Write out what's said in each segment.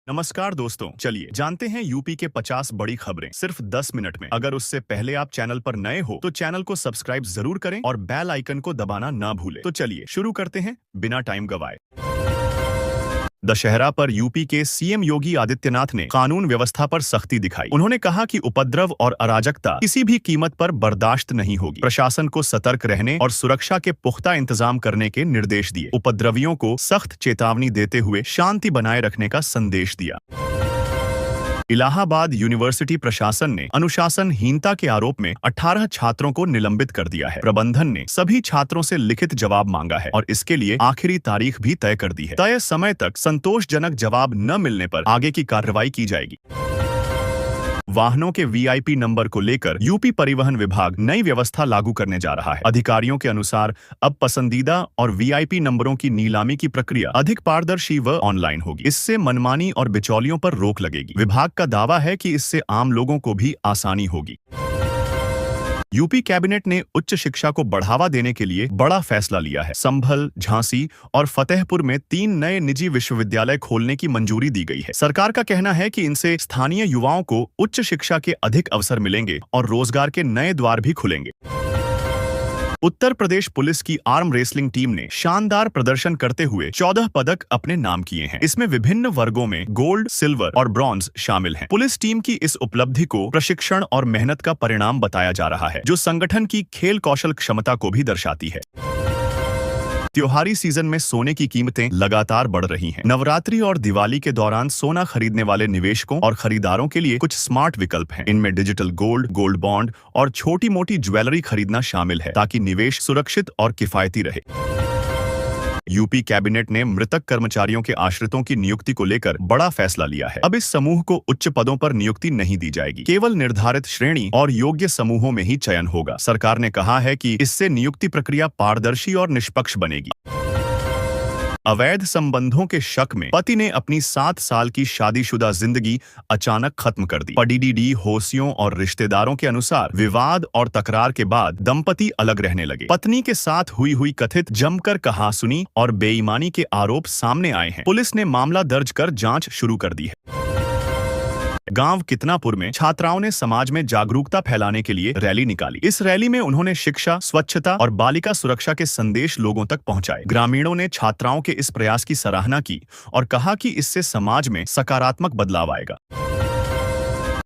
नमस्कार दोस्तों, चलिए जानते हैं यूपी के 50 बड़ी खबरें सिर्फ 10 मिनट में। अगर उससे पहले आप चैनल पर नए हो तो चैनल को सब्सक्राइब जरूर करें और बेल आइकन को दबाना ना भूलें। तो चलिए शुरू करते हैं बिना टाइम गवाए। दशहरा पर यूपी के सीएम योगी आदित्यनाथ ने कानून व्यवस्था पर सख्ती दिखाई। उन्होंने कहा कि उपद्रव और अराजकता किसी भी कीमत पर बर्दाश्त नहीं होगी। प्रशासन को सतर्क रहने और सुरक्षा के पुख्ता इंतजाम करने के निर्देश दिए। उपद्रवियों को सख्त चेतावनी देते हुए शांति बनाए रखने का संदेश दिया। इलाहाबाद यूनिवर्सिटी प्रशासन ने अनुशासनहीनता के आरोप में 18 छात्रों को निलंबित कर दिया है। प्रबंधन ने सभी छात्रों से लिखित जवाब मांगा है और इसके लिए आखिरी तारीख भी तय कर दी है। तय समय तक संतोषजनक जवाब न मिलने पर आगे की कार्रवाई की जाएगी। वाहनों के वीआईपी नंबर को लेकर यूपी परिवहन विभाग नई व्यवस्था लागू करने जा रहा है। अधिकारियों के अनुसार अब पसंदीदा और वीआईपी नंबरों की नीलामी की प्रक्रिया अधिक पारदर्शी व ऑनलाइन होगी। इससे मनमानी और बिचौलियों पर रोक लगेगी। विभाग का दावा है कि इससे आम लोगों को भी आसानी होगी। यूपी कैबिनेट ने उच्च शिक्षा को बढ़ावा देने के लिए बड़ा फैसला लिया है। संभल, झांसी और फतेहपुर में 3 नए निजी विश्वविद्यालय खोलने की मंजूरी दी गई है। सरकार का कहना है कि इनसे स्थानीय युवाओं को उच्च शिक्षा के अधिक अवसर मिलेंगे और रोजगार के नए द्वार भी खुलेंगे। उत्तर प्रदेश पुलिस की आर्म रेसलिंग टीम ने शानदार प्रदर्शन करते हुए 14 पदक अपने नाम किए हैं। इसमें विभिन्न वर्गों में गोल्ड, सिल्वर और ब्रॉन्ज शामिल हैं। पुलिस टीम की इस उपलब्धि को प्रशिक्षण और मेहनत का परिणाम बताया जा रहा है, जो संगठन की खेल कौशल क्षमता को भी दर्शाती है। त्योहारी सीजन में सोने की कीमतें लगातार बढ़ रही हैं। नवरात्रि और दिवाली के दौरान सोना खरीदने वाले निवेशकों और खरीदारों के लिए कुछ स्मार्ट विकल्प हैं। इनमें डिजिटल गोल्ड, गोल्ड बॉन्ड और छोटी मोटी ज्वेलरी खरीदना शामिल है, ताकि निवेश सुरक्षित और किफायती रहे। यूपी कैबिनेट ने मृतक कर्मचारियों के आश्रितों की नियुक्ति को लेकर बड़ा फैसला लिया है। अब इस समूह को उच्च पदों पर नियुक्ति नहीं दी जाएगी। केवल निर्धारित श्रेणी और योग्य समूहों में ही चयन होगा। सरकार ने कहा है कि इससे नियुक्ति प्रक्रिया पारदर्शी और निष्पक्ष बनेगी। अवैध संबंधों के शक में पति ने अपनी 7 साल की शादीशुदा जिंदगी अचानक खत्म कर दी। पीडीडी होशियों और रिश्तेदारों के अनुसार विवाद और तकरार के बाद दंपति अलग रहने लगे। पत्नी के साथ हुई कथित जमकर कहासुनी और बेईमानी के आरोप सामने आए हैं। पुलिस ने मामला दर्ज कर जांच शुरू कर दी है। गांव कितनापुर में छात्राओं ने समाज में जागरूकता फैलाने के लिए रैली निकाली। इस रैली में उन्होंने शिक्षा, स्वच्छता और बालिका सुरक्षा के संदेश लोगों तक पहुंचाए। ग्रामीणों ने छात्राओं के इस प्रयास की सराहना की और कहा कि इससे समाज में सकारात्मक बदलाव आएगा।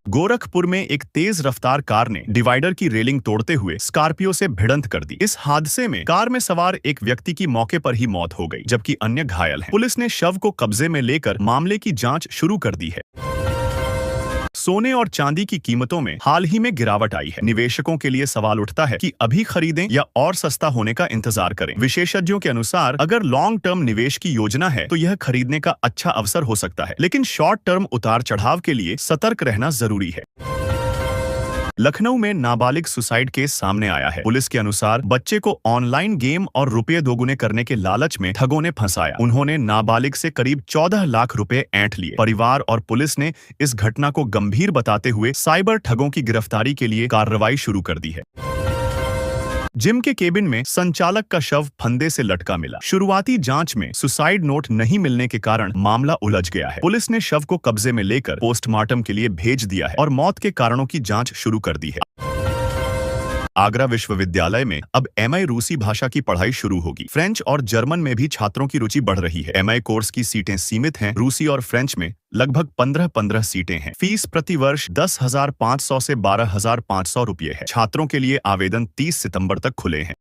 गोरखपुर में एक तेज रफ्तार कार ने डिवाइडर की रेलिंग तोड़ते हुए स्कॉर्पियो से भिड़ंत कर दी। इस हादसे में कार में सवार एक व्यक्ति की मौके पर ही मौत हो गई, जबकि अन्य घायल हैं। पुलिस ने शव को कब्जे में लेकर मामले की जांच शुरू कर दी है। सोने और चांदी की कीमतों में हाल ही में गिरावट आई है। निवेशकों के लिए सवाल उठता है कि अभी खरीदें या और सस्ता होने का इंतजार करें। विशेषज्ञों के अनुसार अगर लॉन्ग टर्म निवेश की योजना है तो यह खरीदने का अच्छा अवसर हो सकता है, लेकिन शॉर्ट टर्म उतार चढ़ाव के लिए सतर्क रहना जरूरी है। लखनऊ में नाबालिग सुसाइड केस सामने आया है। पुलिस के अनुसार बच्चे को ऑनलाइन गेम और रुपये दोगुने करने के लालच में ठगों ने फंसाया। उन्होंने नाबालिग से करीब 14 लाख रुपए ऐंठ लिए। परिवार और पुलिस ने इस घटना को गंभीर बताते हुए साइबर ठगों की गिरफ्तारी के लिए कार्रवाई शुरू कर दी है। जिम के केबिन में संचालक का शव फंदे से लटका मिला। शुरुआती जांच में सुसाइड नोट नहीं मिलने के कारण मामला उलझ गया है। पुलिस ने शव को कब्जे में लेकर पोस्टमार्टम के लिए भेज दिया है और मौत के कारणों की जांच शुरू कर दी है। आगरा विश्वविद्यालय में अब एमआई रूसी भाषा की पढ़ाई शुरू होगी। फ्रेंच और जर्मन में भी छात्रों की रुचि बढ़ रही है। एमआई कोर्स की सीटें सीमित हैं। रूसी और फ्रेंच में लगभग 15-15 सीटें हैं। फीस प्रति वर्ष 10,500 से 12,500 रुपये है। छात्रों के लिए आवेदन 30 सितंबर तक खुले हैं।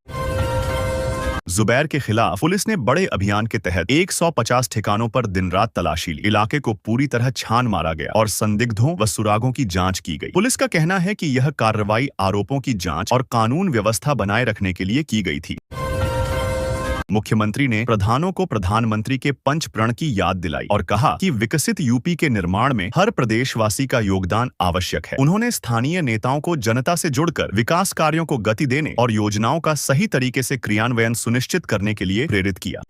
जुबैर के खिलाफ पुलिस ने बड़े अभियान के तहत 150 ठिकानों पर दिन रात तलाशी ली। इलाके को पूरी तरह छान मारा गया और संदिग्धों व सुरागों की जांच की गई। पुलिस का कहना है कि यह कार्रवाई आरोपों की जांच और कानून व्यवस्था बनाए रखने के लिए की गई थी। मुख्यमंत्री ने प्रधानों को प्रधानमंत्री के पंच प्रण की याद दिलाई और कहा कि विकसित यूपी के निर्माण में हर प्रदेशवासी का योगदान आवश्यक है। उन्होंने स्थानीय नेताओं को जनता से जुड़कर विकास कार्यों को गति देने और योजनाओं का सही तरीके से क्रियान्वयन सुनिश्चित करने के लिए प्रेरित किया।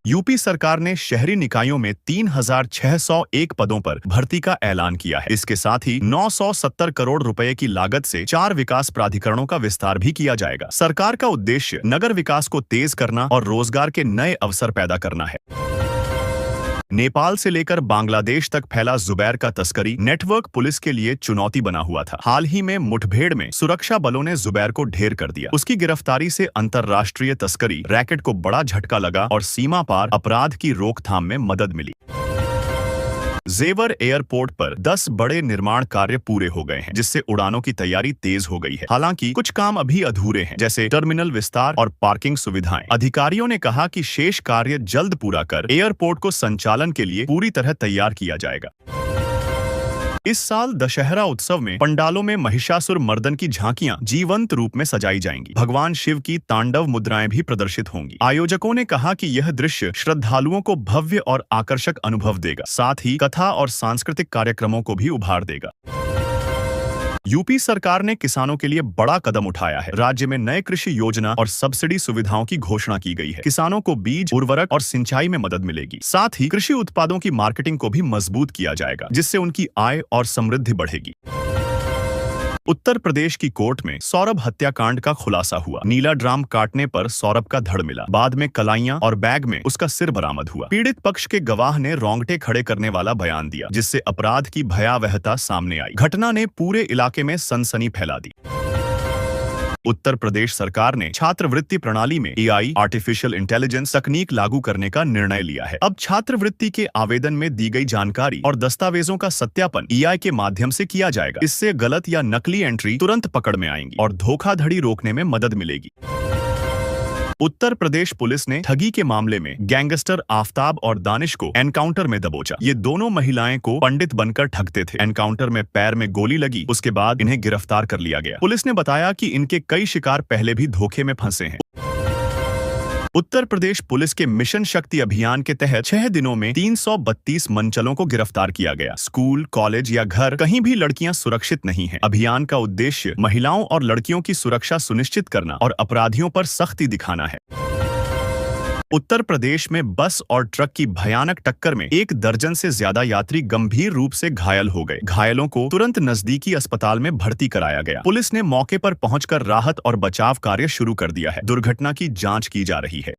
यूपी सरकार ने शहरी निकायों में 3,601 पदों पर भर्ती का ऐलान किया है। इसके साथ ही 970 करोड़ रुपए की लागत से 4 विकास प्राधिकरणों का विस्तार भी किया जाएगा। सरकार का उद्देश्य नगर विकास को तेज करना और रोजगार के नए अवसर पैदा करना है। नेपाल से लेकर बांग्लादेश तक फैला जुबैर का तस्करी नेटवर्क पुलिस के लिए चुनौती बना हुआ था। हाल ही में मुठभेड़ में सुरक्षा बलों ने जुबैर को ढेर कर दिया। उसकी गिरफ्तारी से अंतर्राष्ट्रीय तस्करी रैकेट को बड़ा झटका लगा और सीमा पार अपराध की रोकथाम में मदद मिली। जेवर एयरपोर्ट पर 10 बड़े निर्माण कार्य पूरे हो गए हैं, जिससे उड़ानों की तैयारी तेज हो गई है। हालांकि कुछ काम अभी अधूरे हैं, जैसे टर्मिनल विस्तार और पार्किंग सुविधाएं। अधिकारियों ने कहा कि शेष कार्य जल्द पूरा कर एयरपोर्ट को संचालन के लिए पूरी तरह तैयार किया जाएगा। इस साल दशहरा उत्सव में पंडालों में महिषासुर मर्दन की झांकियां जीवंत रूप में सजाई जाएंगी। भगवान शिव की तांडव मुद्राएं भी प्रदर्शित होंगी। आयोजकों ने कहा कि यह दृश्य श्रद्धालुओं को भव्य और आकर्षक अनुभव देगा, साथ ही कथा और सांस्कृतिक कार्यक्रमों को भी उभार देगा। यूपी सरकार ने किसानों के लिए बड़ा कदम उठाया है। राज्य में नए कृषि योजना और सब्सिडी सुविधाओं की घोषणा की गई है। किसानों को बीज, उर्वरक और सिंचाई में मदद मिलेगी। साथ ही कृषि उत्पादों की मार्केटिंग को भी मजबूत किया जाएगा, जिससे उनकी आय और समृद्धि बढ़ेगी। उत्तर प्रदेश की कोर्ट में सौरभ हत्याकांड का खुलासा हुआ। नीला ड्राम काटने पर सौरभ का धड़ मिला। बाद में कलाइयां और बैग में उसका सिर बरामद हुआ। पीड़ित पक्ष के गवाह ने रोंगटे खड़े करने वाला बयान दिया, जिससे अपराध की भयावहता सामने आई। घटना ने पूरे इलाके में सनसनी फैला दी। उत्तर प्रदेश सरकार ने छात्रवृत्ति प्रणाली में एआई आर्टिफिशियल इंटेलिजेंस तकनीक लागू करने का निर्णय लिया है। अब छात्रवृत्ति के आवेदन में दी गई जानकारी और दस्तावेजों का सत्यापन एआई के माध्यम से किया जाएगा। इससे गलत या नकली एंट्री तुरंत पकड़ में आएंगी और धोखाधड़ी रोकने में मदद मिलेगी। उत्तर प्रदेश पुलिस ने ठगी के मामले में गैंगस्टर आफताब और दानिश को एनकाउंटर में दबोचा। ये दोनों महिलाएं को पंडित बनकर ठगते थे। एनकाउंटर में पैर में गोली लगी, उसके बाद इन्हें गिरफ्तार कर लिया गया। पुलिस ने बताया कि इनके कई शिकार पहले भी धोखे में फंसे हैं। उत्तर प्रदेश पुलिस के मिशन शक्ति अभियान के तहत 6 दिनों में 332 मनचलों को गिरफ्तार किया गया। स्कूल, कॉलेज या घर, कहीं भी लड़कियां सुरक्षित नहीं हैं। अभियान का उद्देश्य महिलाओं और लड़कियों की सुरक्षा सुनिश्चित करना और अपराधियों पर सख्ती दिखाना है। उत्तर प्रदेश में बस और ट्रक की भयानक टक्कर में 1 दर्जन से ज्यादा यात्री गंभीर रूप से घायल हो गए। घायलों को तुरंत नजदीकी अस्पताल में भर्ती कराया गया। पुलिस ने मौके पर पहुंचकर राहत और बचाव कार्य शुरू कर दिया है। दुर्घटना की जांच की जा रही है।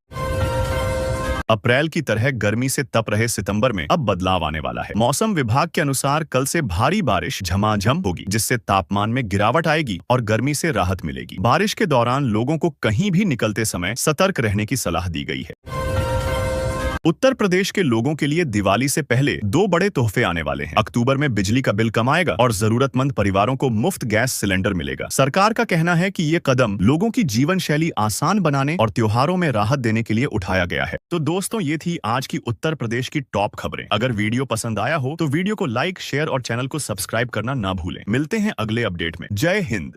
अप्रैल की तरह गर्मी से तप रहे सितंबर में अब बदलाव आने वाला है। मौसम विभाग के अनुसार कल से भारी बारिश झमाझम होगी, जिससे तापमान में गिरावट आएगी और गर्मी से राहत मिलेगी। बारिश के दौरान लोगों को कहीं भी निकलते समय सतर्क रहने की सलाह दी गई है। उत्तर प्रदेश के लोगों के लिए दिवाली से पहले 2 बड़े तोहफे आने वाले हैं। अक्टूबर में बिजली का बिल कम आएगा और जरूरतमंद परिवारों को मुफ्त गैस सिलेंडर मिलेगा। सरकार का कहना है कि ये कदम लोगों की जीवन शैली आसान बनाने और त्योहारों में राहत देने के लिए उठाया गया है। तो दोस्तों, ये थी आज की उत्तर प्रदेश की टॉप खबरें। अगर वीडियो पसंद आया हो तो वीडियो को लाइक, शेयर और चैनल को सब्सक्राइब करना ना भूलें। मिलते हैं अगले अपडेट में। जय हिंद।